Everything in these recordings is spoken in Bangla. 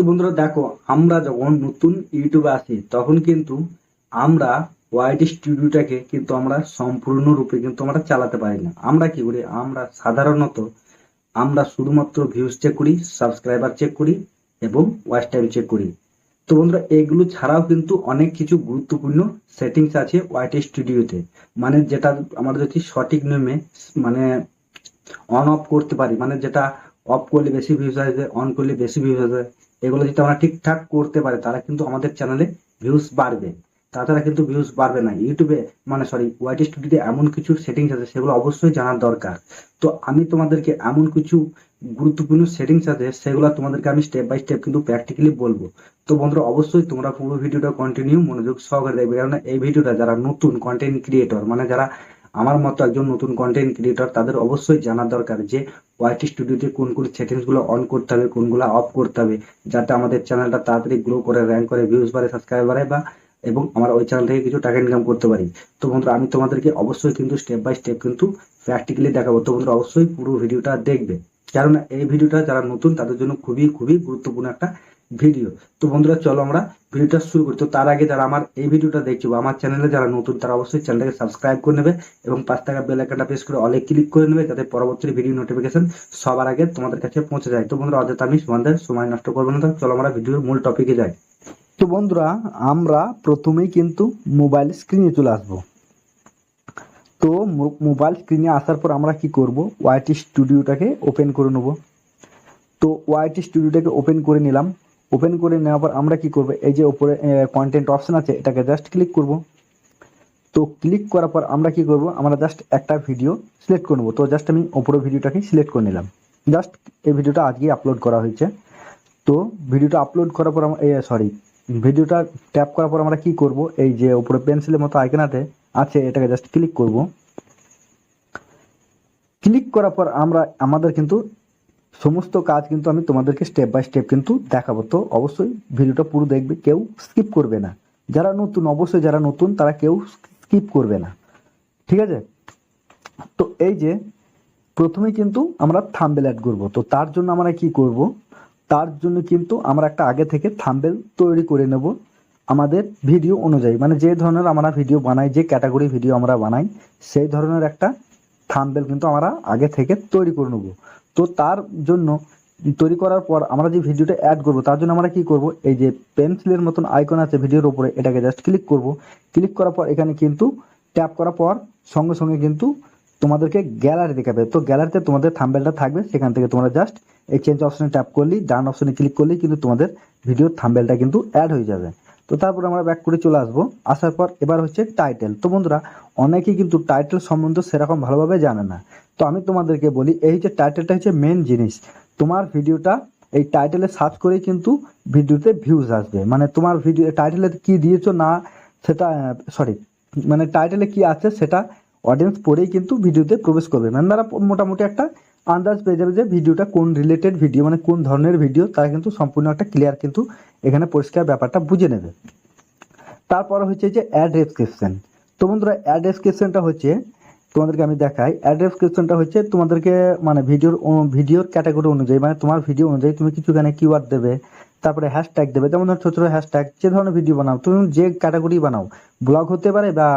বন্ধুরা দেখো, আমরা যখন নতুন ইউটিউবে আসি তখন কিন্তু আমরা ওয়াইটি স্টুডিওটাকে কিন্তু আমরা সম্পূর্ণরূপে কিন্তু আমরা চালাতে পারি না। আমরা কি করি, আমরা সাধারণত আমরা শুধুমাত্র ভিউজ চেক করি, সাবস্ক্রাইবার চেক করি এবং ওয়াচ টাইম চেক করি। তো বন্ধুরা এগুলো ছাড়াও কিন্তু অনেক কিছু গুরুত্বপূর্ণ সেটিংস আছে ওয়াইটি স্টুডিওতে, মানে যেটা আমরা যদি সঠিক নিয়মে মানে অন অফ করতে পারি, মানে যেটা অফ করলে বেশি ভিউজ আসবে, অন করলে বেশি ভিউজ আসবে। এগুলো যদি আমরা ঠিকঠাক করতে পারি তাহলে কিন্তু আমাদের চ্যানেলে ভিউজ বাড়বে, তাছাড়া কিন্তু ভিউজ বাড়বে না ইউটিউবে। মানে সরি, ওয়াইটি স্টুডিওতে এমন কিছু সেটিংস আছে সেগুলো অবশ্যই জানার দরকার। তো আমি তোমাদেরকে এমন কিছু গুরুত্বপূর্ণ সেটিংস আছে সেগুলো তোমাদেরকে আমি স্টেপ বাই স্টেপ কিন্তু প্র্যাকটিক্যালি বলবো। তো বন্ধুরা অবশ্যই তোমরা পুরো ভিডিওটা কন্টিনিউ মনোযোগ সহকারে দেখবে, কারণ এই ভিডিওটা যারা নতুন কন্টেন্ট ক্রিয়েটর, মানে যারা আমার মতো একজন নতুন কন্টেন্ট ক্রিয়েটর, তাদের অবশ্যই জানা দরকার যে ওয়াইটি স্টুডিওতে কোন কোন সেটিংস গুলো অন করতে হবে, কোনগুলো অফ করতে হবে, যাতে আমাদের চ্যানেলটা তাড়াতাড়ি গ্রো করে, র্যাঙ্ক করে, ভিউজ বাড়ে, সাবস্ক্রাইব বাড়ে, বা এবং আমরা ওই চ্যানেল থেকে কিছু টাকা ইনকাম করতে পারি। তো বন্ধুরা আমি তোমাদেরকে অবশ্যই কিন্তু স্টেপ বাই স্টেপ কিন্তু প্র্যাকটিক্যালি দেখাবো। তো বন্ধুরা অবশ্যই পুরো ভিডিওটা দেখবে, কারণ এই ভিডিওটা যারা নতুন তাদের জন্য খুবই খুবই গুরুত্বপূর্ণ একটা ভিডিও। তো বন্ধুরা চলো আমরা ভিডিওটা শুরু করি। তো তার আগে যারা আমার এই ভিডিওটা দেখছো বা আমার চ্যানেলে যারা নতুন, তারা অবশ্যই চ্যানেলটাকে সাবস্ক্রাইব করে নেবে এবং পাঁচ টাকা বেল আইকনটা প্রেস করে অলে ক্লিক করে নেবে, যাতে পরবর্তী ভিডিও নোটিফিকেশন সবার আগে তোমাদের কাছে পৌঁছে যায়। তো বন্ধুরা অযথা আমি তোমাদের সময় নষ্ট করবো না, তো চলো আমরা ভিডিওর মূল টপিকে যাই। তো বন্ধুরা আমরা প্রথমেই কিন্তু মোবাইল স্ক্রিনে চলে আসবো। তো মোবাইল স্ক্রিনে আসার পর আমরা কি করব, ওয়াইটি স্টুডিওটাকে ওপেন করে নেব। তো ওয়াইটি স্টুডিওটাকে ওপেন করে নিলাম। ওপেন করে নেওয়ার পর আমরা কি করব, এই যে উপরে কন্টেন্ট অপশন আছে এটাকে জাস্ট ক্লিক করব। তো ক্লিক করার পর আমরা কি করব, আমরা জাস্ট একটা ভিডিও সিলেক্ট করে নেব। তো জাস্ট আমি উপরে ভিডিওটাকে সিলেক্ট করে নিলাম। জাস্ট এই ভিডিওটা আজকে আপলোড করা হয়েছে। তো ভিডিওটা আপলোড করার পর ভিডিওটা ট্যাপ করার পর আমরা কি করব, এই যে উপরে পেন্সিলের মতো আইকনাতে আছে এটাকে জাস্ট ক্লিক করব। ক্লিক করার পর আমরা আমাদের কিন্তু সমস্ত কাজ কিন্তু আমি তোমাদেরকে স্টেপ বাই স্টেপ কিন্তু দেখাবো। তো অবশ্যই ভিডিওটা পুরো দেখবে, কেউ স্কিপ করবে না। যারা নতুন, অবশ্যই যারা নতুন তারা কেউ স্কিপ করবে না, ঠিক আছে? তো এই যে প্রথমে কিন্তু আমরা থাম্বনেল অ্যাড করব। তো তার জন্য আমরা কি করব, তার জন্য কিন্তু আমরা একটা আগে থেকে থাম্বনেল তৈরি করে নেব আমাদের ভিডিও অনুযায়ী, মানে যে ধরনের আমরা ভিডিও বানাই, যে ক্যাটাগরি ভিডিও আমরা বানাই সেই ধরনের একটা থাম্বনেল কিন্তু আমরা আগে থেকে তৈরি করে নেব। তো তার জন্য তৈরি করার পর আমরা যে ভিডিওটা অ্যাড করব তার জন্য আমরা কি করব, এই যে পেন্সিলের মতন আইকন আছে ভিডিওর উপরে এটাকে জাস্ট ক্লিক করব। ক্লিক করার পর এখানে কিন্তু ট্যাপ করার পর সঙ্গে সঙ্গে কিন্তু তোমাদেরকে গ্যালারি দেখাবে। তো গ্যালারিতে তোমাদের থাম্বনেলটা থাকবে, সেখান থেকে তোমরা জাস্ট এই চেঞ্জ অপশনে ট্যাপ করলেই, ডান অপশনে ক্লিক করলেই কিন্তু তোমাদের ভিডিওর থাম্বনেলটা কিন্তু অ্যাড হয়ে যাবে। তো তারপর আমরা ব্যাক করে চলে আসবো। আসার পর এবার হচ্ছে টাইটেল। তো বন্ধুরা অনেকেই কিন্তু টাইটেল সম্বন্ধে সেরকম ভালোভাবে জানে না। তো আমি তোমাদেরকে বলি, এই যে টাইটেলটা হচ্ছে মেন জিনিস। তোমার ভিডিওটা এই টাইটেলে সার্চ করেই কিন্তু ভিডিওতে ভিউজ আসবে, মানে তোমার ভিডিও টাইটেলে কি দিয়েছো না সেটা, মানে টাইটেলে কি আছে সেটা অডিয়েন্স পড়েই কিন্তু ভিডিওতে প্রবেশ করবে, মানে তারা মোটামুটি একটা আন্দাজ পেয়ে যাবে যে ভিডিওটা কোন রিলেটেড ভিডিও, মানে কোন ধরনের ভিডিও, তারা কিন্তু সম্পূর্ণ একটা ক্লিয়ার কিন্তু এখানে পরিষ্কার ব্যাপারটা বুঝে নেবে। তারপর হচ্ছে যে অ্যাড ডেসক্রিপশন। তো বন্ধুরা অ্যাড ডেসক্রিপশনটা হচ্ছে, তোমাদেরকে আমি দেখাই, অ্যাড ডেসক্রিপশনটা হচ্ছে তোমাদেরকে মানে ভিডিওর ক্যাটাগরি অনুযায়ী, মানে তোমার ভিডিও অনুযায়ী তুমি কিছু এখানে কিওয়ার্ড দেবে, তারপরে হ্যাশট্যাগ দেবে। যেমন ধর ছোট ছোট হ্যাশট্যাগ, যে ধরনের ভিডিও বানাও তুমি, যে ক্যাটাগরি বানাও, ব্লগ হতে পারে বা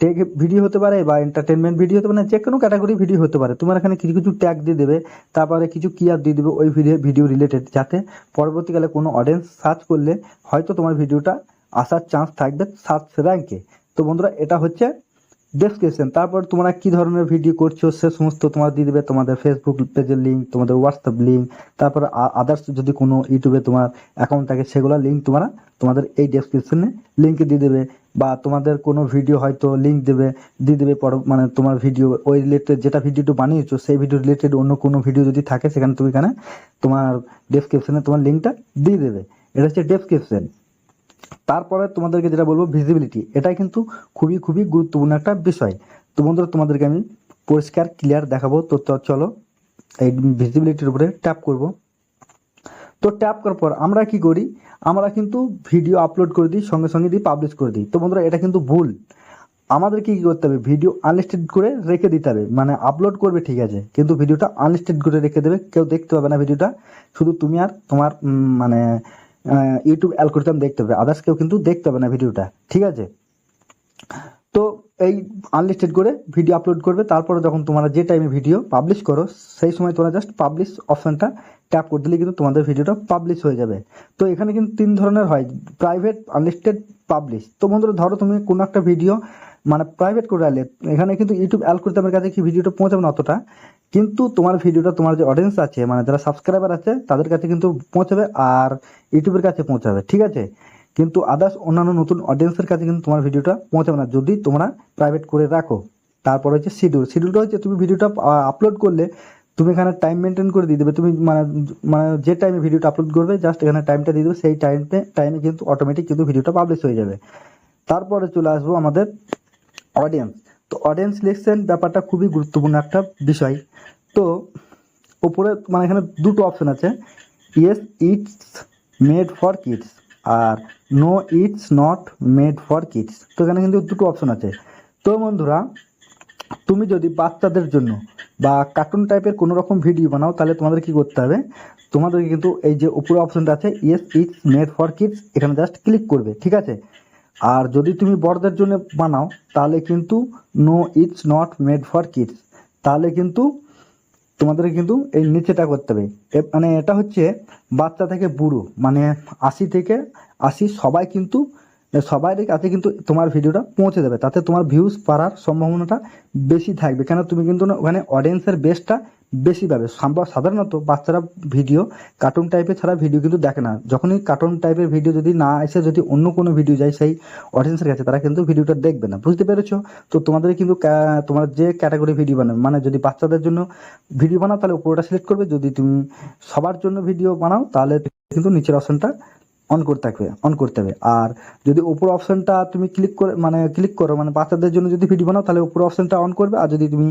টেক ভিডিও হতে পারে বা এন্টারটেনমেন্ট ভিডিও হতে পারে, যে কোনো ক্যাটাগরি ভিডিও হতে পারে, তোমার এখানে কিছু কিছু ট্যাগ দিয়ে দেবে, তারপরে কিছু কিওয়ার্ড দিয়ে দেবে ওই ভিডিও রিলেটেড, যাতে পরবর্তীকালে কোনো অডিয়েন্স সার্চ করলে হয়তো তোমার ভিডিওটা আসার চান্স থাকবে সার্চ র্যাঙ্কে। তো বন্ধুরা এটা হচ্ছে ডেসক্রিপশন। তারপর তোমরা কি ধরনের ভিডিও করছো সে সমস্ত তোমরা দিয়ে দিবে, তোমাদের ফেসবুক পেজের লিঙ্ক, তোমাদের হোয়াটসঅ্যাপ লিঙ্ক, তারপর আদার্স যদি কোনো ইউটিউবে তোমার অ্যাকাউন্ট থাকে সেগুলো লিঙ্ক তোমরা তোমাদের এই ডেসক্রিপশনে লিঙ্কে দিয়ে দেবে, বা তোমাদের কোনো ভিডিও হয়তো লিঙ্ক দিয়ে দেবে মানে তোমার ভিডিও ওই রিলেটেড যেটা ভিডিওটা বানিয়েছো সেই ভিডিও রিলেটেড অন্য কোনো ভিডিও যদি থাকে সেখানে তুমি এখানে তোমার ডেসক্রিপশনে তোমার লিঙ্কটা দিয়ে দেবে। এটা হচ্ছে ডেসক্রিপশন। তারপরে তোমাদেরকে যেটা বলবো ভিজিবিলিটি, এটাই কিন্তু খুবই খুবই গুরুত্বপূর্ণ একটা বিষয়। তো বন্ধুরা তোমাদেরকে আমি পরিষ্কার ক্লিয়ার দেখাবো। তো চলো এই ভিজিবিলিটির উপরে ট্যাপ করব। তো ট্যাপ করার পর আমরা কি করি, আমরা কিন্তু ভিডিও আপলোড করে দিই, সঙ্গে সঙ্গে দিয়ে পাবলিশ করে দিই। তো বন্ধুরা এটা কিন্তু ভুল। আমাদের কি করতে হবে, ভিডিও আনলিস্টেড করে রেখে দিতে হবে, মানে আপলোড করবে ঠিক আছে, কিন্তু ভিডিওটা আনলিস্টেড করে রেখে দেবে, কেউ দেখতে পাবে না ভিডিওটা, শুধু তুমি আর তোমার মানে ইউটিউব অ্যালগরিদম দেখতে হবে, আদার্স কেউ কিন্তু দেখতে পাবে না ভিডিওটা, ঠিক আছে। তো এই আনলিস্টেড করে ভিডিও আপলোড করবে, তারপরে যখন তোমরা যে টাইমে ভিডিও পাবলিশ করো সেই সময় তোমরা জাস্ট পাবলিশ অপশনটা ট্যাপ করে দিলে কিন্তু তোমাদের ভিডিওটা পাবলিশ হয়ে যাবে। তো এখানে কিন্তু 3 ধরনের হয়, প্রাইভেট, আনলিস্টেড, পাবলিশ। তো বন্ধুরা ধরো তুমি কোনো একটা ভিডিও মানে প্রাইভেট করে রাখলে, এখানে কিন্তু ইউটিউব অ্যালগরিদমের কাছে কি ভিডিওটা পৌঁছাবে না অতটা, কিন্তু তোমার ভিডিওটা তোমার যে অডিয়েন্স আছে মানে যারা সাবস্ক্রাইবার আছে তাদের কাছে কিন্তু পৌঁছাবে, আর ইউটিউবের কাছে পৌঁছাবে, ঠিক আছে। কিন্তু আদার্স অন্যান্য নতুন অডিয়েন্সের কাছে কিন্তু তোমার ভিডিওটা পৌঁছাবে না যদি তোমরা প্রাইভেট করে রাখো। তারপর হচ্ছে শিডিউলটা হচ্ছে তুমি ভিডিওটা আপলোড করলে তুমি এখানে টাইম মেনটেন করে দিয়ে দেবে, তুমি মানে মানে যে টাইমে ভিডিওটা আপলোড করবে জাস্ট এখানে টাইমটা দিয়ে দেবে, সেই টাইমে কিন্তু অটোমেটিক কিন্তু ভিডিওটা পাবলিশ হয়ে যাবে। তারপরে চলে আসবো আমাদের অডিয়েন্স। তো অডিয়েন্স সিলেকশন ব্যাপারটা খুবই গুরুত্বপূর্ণ একটা বিষয়। তো উপরে মানে এখানে দুটো অপশন আছে, yes it's made for kids আর no it's not made for kids. তো এখানে কিন্তু দুটো অপশন আছে। তো বন্ধুরা তুমি যদি বাচ্চাদের জন্য বা কার্টুন টাইপের কোনো রকম ভিডিও বানাও তাহলে তোমাদের কি করতে হবে, তোমাদেরকে কিন্তু এই যে উপরে অপশনটা আছে yes it's made for kids, এখানে জাস্ট ক্লিক করবে, ঠিক আছে। আর যদি তুমি বড়দের জন্য বানাও তাহলে কিন্তু no it's not made for kids, তাহলে কিন্তু তোমাদের কিন্তু এই নিচেটা করতে হবে। মানে এটা হচ্ছে বাচ্চা থেকে বুড়ো মানে 80 থেকে 80 সবাই কিন্তু সবাই কাছে কিন্তু তোমার ভিডিওটা পৌঁছে দেবে, তাতে তোমার ভিউজ পাওয়ার সম্ভাবনাটা বেশি থাকবে, কেন তুমি কিন্তু ওখানে অডিয়েন্সের বেসটা বেশি পাবে। সাধারণত বাচ্চারা ভিডিও কার্টুন টাইপের ছাড়া ভিডিও কিন্তু দেখে না, যখনই কার্টুন টাইপের ভিডিও যদি না এসে যদি অন্য কোনো ভিডিও যায় সেই অডিয়েন্সের কাছে, তারা কিন্তু ভিডিওটা দেখবে না, বুঝতে পেরেছো। তো তোমাদের কিন্তু তোমার যে ক্যাটাগরি ভিডিও বানাবে, মানে যদি বাচ্চাদের জন্য ভিডিও বানাও তাহলে উপরটা সিলেক্ট করবে, যদি তুমি সবার জন্য ভিডিও বানাও তাহলে কিন্তু নিচের অপশনটা অন করতে হবে। আর যদি উপর অপশনটা তুমি ক্লিক করো মানে বাচ্চাদের জন্য যদি ভিডিও বানাও তাহলে উপর অপশনটা অন করবে, আর যদি তুমি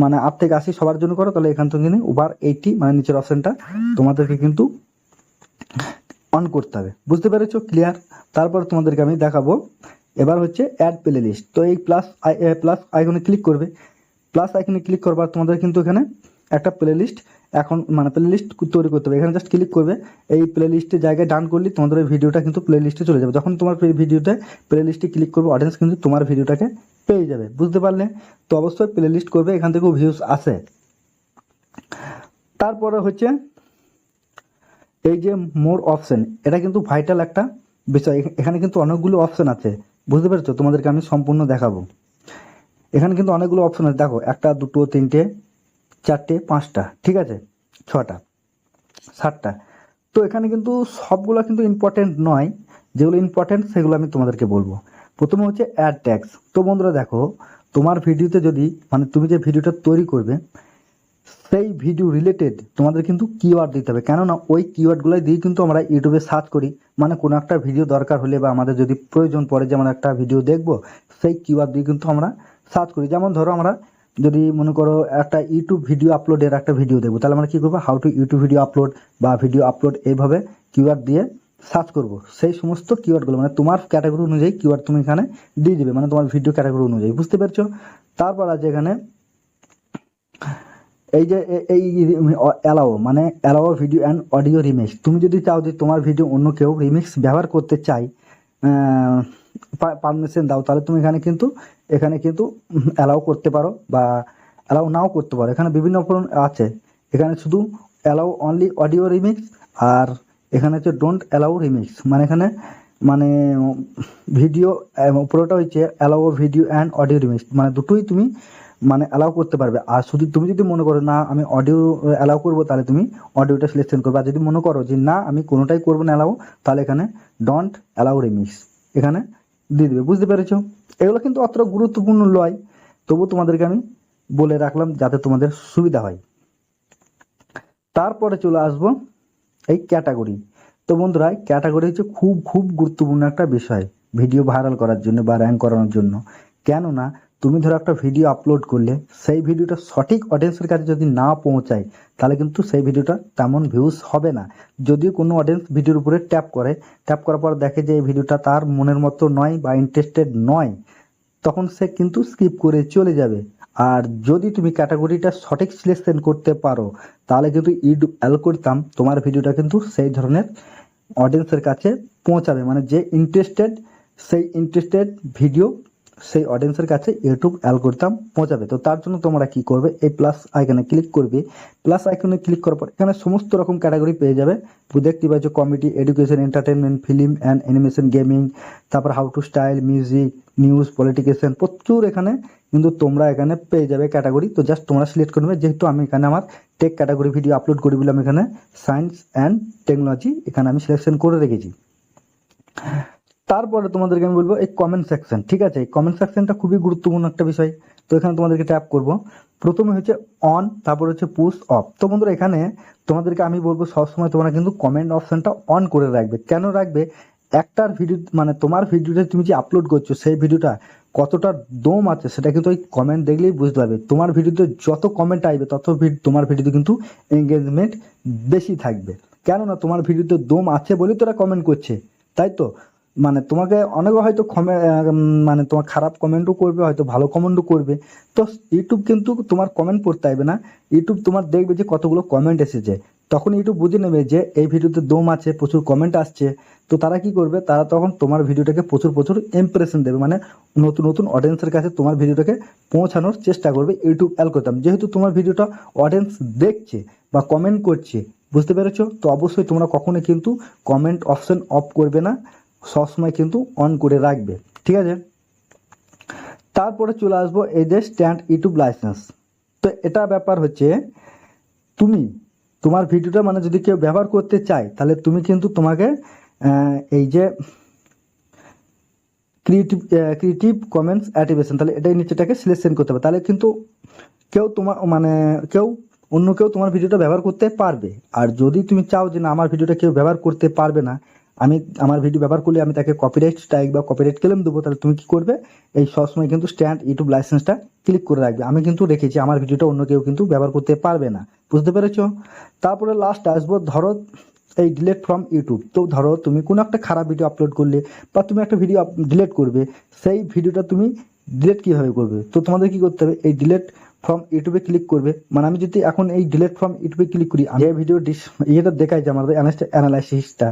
মানে 8 থেকে 80 সবার জন্য করো তাহলে এখান থেকে কিন্তু ওভার 80 মানে নিচের অপশনটা তোমাদেরকে কিন্তু অন করতে হবে, বুঝতে পেরেছো, ক্লিয়ার। তারপর তোমাদেরকে আমি দেখাবো এবার হচ্ছে অ্যাড প্লে লিস্ট। তো এই প্লাস আইকনে ক্লিক করবে, প্লাস আইকনে ক্লিক করবার তোমাদের কিন্তু এখানে একটা প্লে লিস্ট এখন মানে প্লে লিস্ট তৈরি করতে হবে, এখানে জাস্ট ক্লিক করবে, এই প্লে লিস্টের জায়গায় ডান করলে তোমাদের ওই ভিডিওটা কিন্তু প্লে লিস্টে চলে যাবে, যখন তোমার ভিডিওতে প্লে লিস্টে ক্লিক করবে অডিয়েন্স কিন্তু তোমার ভিডিওটাকে পেয়ে যাবে, বুঝতে পারলে। তো অবশ্যই প্লে লিস্ট করবে, এখান থেকেও ভিউজ আসে। তারপরে হচ্ছে এই যে মোর অপশন, এটা কিন্তু ভাইটাল একটা বিষয়, এখানে কিন্তু অনেকগুলো অপশন আছে, বুঝতে পেরেছো, তোমাদেরকে আমি সম্পূর্ণ দেখাবো। এখানে কিন্তু অনেকগুলো অপশন আছে, দেখো 1 2 3 4 5টা, ঠিক আছে, 6টা 7টা। তো এখানে কিন্তু সবগুলো কিন্তু ইম্পর্টেন্ট নয়, যেগুলো ইম্পর্টেন্ট সেগুলো আমি তোমাদেরকে বলবো। প্রথমে হচ্ছে অ্যাড ট্যাগস। তো বন্ধুরা দেখো, তোমার ভিডিওতে যদি মানে তুমি যে ভিডিওটা তৈরি করবে সেই ভিডিও রিলেটেড তোমাদের কিন্তু কিওয়ার্ড দিতে হবে, কেননা ওই কিওয়ার্ডগুলোই দিয়ে কিন্তু আমরা ইউটিউবে সার্চ করি, মানে কোনো একটা ভিডিও দরকার হলে বা আমাদের যদি প্রয়োজন পড়ে যে আমরা একটা ভিডিও দেখবো সেই কিওয়ার্ড দিয়ে কিন্তু আমরা সার্চ করি। যেমন ধরো আমরা যদি মনে করো একটা ইউটিউব ভিডিও আপলোডের একটা ভিডিও দেখবো, তাহলে আমরা কী করবো, how to YouTube video upload বা ভিডিও আপলোড, এইভাবে কিওয়ার্ড দিয়ে সার্চ করব। সেই সমস্ত কিওয়ার্ডগুলো মানে তোমার ক্যাটাগরি অনুযায়ী কিওয়ার্ড তুমি এখানে দিয়ে দিবে, মানে তোমার ভিডিও ক্যাটাগরি অনুযায়ী, বুঝতে পেরেছো। তারপর আছে এখানে এই যে এই allow video and audio remix. তুমি যদি চাও যে তোমার ভিডিও অন্য কেউ রিমিক্স ব্যবহার করতে চাই, পারমিশন দাও, তাহলে তুমি এখানে কিন্তু অ্যালাউ করতে পারো বা অ্যালাউ নাও করতে পারো, এখানে বিভিন্ন অপশন আছে। এখানে শুধু অ্যালাউ অনলি অডিও রিমিক্স, আর এখানে হচ্ছে ডোন্ট অ্যালাউ রিমিক্স, মানে এখানে মানে ভিডিও পুরোটা হচ্ছে allow video and audio remix, মানে দুটোই তুমি মানে অ্যালাউ করতে পারবে। আর শুধু তুমি যদি মনে করো না আমি অডিও অ্যালাউ করবো, তাহলে তুমি অডিওটা সিলেকশন করবে, আর যদি মনে করো যে না আমি কোনোটাই করবো না অ্যালাউ, তাহলে এখানে ডোন্ট অ্যালাউ রিমিক্স এখানে দিয়ে দেবে, বুঝতে পেরেছো। এগুলো কিন্তু অতটা গুরুত্বপূর্ণ নয়, তবু তোমাদেরকে আমি বলে রাখলাম যাতে তোমাদের সুবিধা হয়। তারপরে চলে আসবো এই ক্যাটাগরি। তো বন্ধুরা ক্যাটাগরি হচ্ছে খুব খুব গুরুত্বপূর্ণ একটা বিষয় ভিডিও ভাইরাল করার জন্য বা র্যাঙ্ক করানোর জন্য, কেননা তুমি ধরো একটা ভিডিও আপলোড করলে সেই ভিডিওটা সঠিক অডিয়েন্সের কাছে যদি না পৌঁছায় তাহলে কিন্তু সেই ভিডিওটা তেমন ভিউজ হবে না। যদিও কোনো অডিয়েন্স ভিডিওর উপরে ট্যাপ করার পর দেখে যে এই ভিডিওটা তার মনের মতো নয় বা ইন্টারেস্টেড নয়, তখন সে কিন্তু স্কিপ করে চলে যাবে। আর যদি তুমি ক্যাটাগরিটা সঠিক সিলেকশন করতে পারো তাহলে কিন্তু ইউটিউব অ্যালগরিদম তোমার ভিডিওটা কিন্তু সেই ধরনের অডিয়েন্সের কাছে পৌঁছাবে, মানে যে ইন্টারেস্টেড সেই ইন্টারেস্টেড ভিডিও সেই অডিয়েন্সের কাছে ইউটিউব অ্যালগরিদম পৌঁছাবে। তো তার জন্য তোমরা কি করবে, এই প্লাস আইকনে ক্লিক করবে। প্লাস আইকনে ক্লিক করার পর এখানে সমস্ত রকম ক্যাটাগরি পেয়ে যাবে। তো দেখতে পাচ্ছ comedy, education, entertainment, film and animation, gaming, তারপর how to style, music, news, politics, প্রচুর এখানে কিন্তু তোমরা এখানে পেয়ে যাবে ক্যাটাগরি। তো জাস্ট তোমরা সিলেক্ট করবে, যেহেতু আমি এখানে আমার টেক ক্যাটাগরি ভিডিও আপলোড করে দিলাম, এখানে সায়েন্স অ্যান্ড টেকনোলজি এখানে আমি সিলেকশন করে রেখেছি। তারপরে তোমাদেরকে আমি বলবো এই কমেন্ট সেকশন, ঠিক আছে? এই কমেন্ট সেকশনটা খুবই গুরুত্বপূর্ণ একটা বিষয়। তো এখানে তোমাদেরকে ট্যাপ করব। প্রথমে হচ্ছে অন, তারপর হচ্ছে পুশ অফ। তো বন্ধুরা এখানে তোমাদেরকে আমি বলবো সবসময় তোমরা কিন্তু কমেন্ট অপশনটা অন করে রাখবে। কেন রাখবে? একটার ভিডিও মানে তোমার ভিডিওটা তুমি যে আপলোড করছো সেই ভিডিওটা কতটা দম আছে সেটা কিন্তু ওই কমেন্ট দেখলেই বুঝতে পারবে। তোমার ভিডিওতে যত কমেন্ট আসবে তত তোমার ভিডিওতে কিন্তু এঙ্গেজমেন্ট বেশি থাকবে। কেননা তোমার ভিডিওতে দম আছে বলেই তোরা কমেন্ট করছে, তাই তো? মানে তোমাকে অনেকে হয়তো মানে তোমার খারাপ কমেন্টও করবে, হয়তো ভালো কমেন্টও করবে। তো ইউটিউব কিন্তু তোমার কমেন্ট পড়তে আসবে না, ইউটিউব তোমার দেখবে যে কতগুলো কমেন্ট এসেছে, তখন ইউটিউব বুঝে নেবে যে এই ভিডিওতে দম আছে, প্রচুর কমেন্ট আসছে। তো তারা কি করবে, তারা তখন তোমার ভিডিওটাকে প্রচুর প্রচুর ইমপ্রেশন দেবে, মানে নতুন নতুন অডিয়েন্সের কাছে তোমার ভিডিওটাকে পৌঁছানোর চেষ্টা করবে ইউটিউব অ্যালগরিদম। যেহেতু তোমার ভিডিওটা অডিয়েন্স দেখছে বা কমেন্ট করছে, বুঝতে পেরেছো? তো অবশ্যই তোমরা কখনোই কিন্তু কমেন্ট অপশন অফ করবে না, সবসময় কিন্তু অন করে রাখবে, ঠিক আছে? তারপরে চলে আসবো এই যে স্ট্যান্ড ইউটিউব লাইসেন্স। তো এটা ব্যাপার হচ্ছে তুমি তোমার ভিডিওটা মানে যদি কেউ ব্যবহার করতে চায় তাহলে তুমি কিন্তু তোমাকে এই যে ক্রিয়েটিভ কমেন্টস অ্যাক্টিভেশন, তাহলে এটাই নিচেটাকে সিলেকশন করতে হবে। তাহলে কিন্তু কেউ তোমার মানে অন্য কেউ তোমার ভিডিওটা ব্যবহার করতে পারবে। আর যদি তুমি চাও যে না আমার ভিডিওটা কেউ ব্যবহার করতে পারবে না, আমি আমার ভিডিও ব্যবহার করলে আমি তাকে কপিরাইট স্ট্রাইক বা কপিরাইট ক্লেম দেবো, তাহলে তুমি কি করবে, এই সবসময় কিন্তু স্ট্যান্ড ইউটিউব লাইসেন্সটা ক্লিক করে রাখবে। আমি কিন্তু রেখেছি, আমার ভিডিওটা অন্য কেউ কিন্তু ব্যবহার করতে পারবে না, বুঝতে পেরেছো? তারপরে লাস্ট আসবো, ধরো এই ডিলেট ফ্রম ইউটিউব। তো ধরো তুমি কোনো একটা খারাপ ভিডিও আপলোড করলে বা তুমি একটা ভিডিও ডিলেট করবে, সেই ভিডিওটা তুমি ডিলেট কিভাবে করবে? তো তোমাদের কি করতে হবে, এই ডিলেট ফ্রম ইউটিউবে ক্লিক করবে। মানে আমি যদি এখন এই ডিলেট ফ্রম ইউটিউবে ক্লিক করি, যে ভিডিও ইয়েটা দেখায় যে আমাদের অ্যানালাইসিসটা,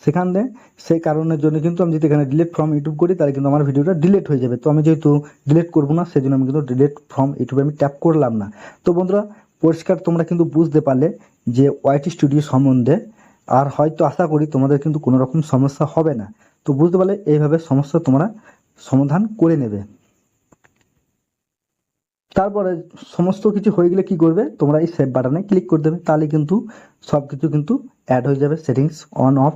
সেখানে সেই কারণের জন্য কিন্তু আমি যদি এখানে ডিলেট ফ্রম ইউটিউব করি তাহলে কিন্তু আমার ভিডিওটা ডিলেট হয়ে যাবে। তো আমি যেহেতু ডিলেট করবো না সেজন্য আমি কিন্তু ডিলেট ফ্রম ইউটিউবে আমি ট্যাপ করলাম না। তো বন্ধুরা পরিষ্কার তোমরা কিন্তু বুঝতে পারলে যে ওয়াইটি স্টুডিও সম্বন্ধে, আর হয়তো আশা করি তোমাদের কিন্তু কোনো রকম সমস্যা হবে না। তো বুঝতে পারলে এইভাবে সমস্যা তোমরা সমাধান করে নেবে। তারপরে সমস্ত কিছু হয়ে গেলে কি করবে, তোমরা এই সেভ বাটনে ক্লিক করে দেবে, তাহলে কিন্তু সব কিছু কিন্তু অ্যাড হয়ে যাবে, সেটিংস অন অফ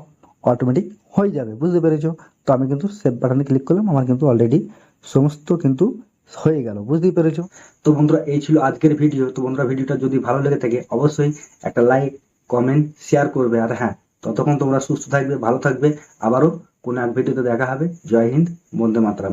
অটোমেটিক হয়ে যাবে, বুঝতে পেরেছো? তো আমি কিন্তু সেভ বাটনে ক্লিক করলাম, আমার কিন্তু অলরেডি সমস্ত কিন্তু হয়ে গেল, বুঝতেই পেরেছো? তো বন্ধুরা এই ছিল আজকের ভিডিও। তো বন্ধুরা ভিডিওটা যদি ভালো লেগে থাকে অবশ্যই একটা লাইক, কমেন্ট, শেয়ার করবে। আর হ্যাঁ, ততক্ষণ তোমরা সুস্থ থাকবে, ভালো থাকবে। আবারও কোনো এক ভিডিওতে দেখা হবে। জয় হিন্দ, বন্দে মাতরম।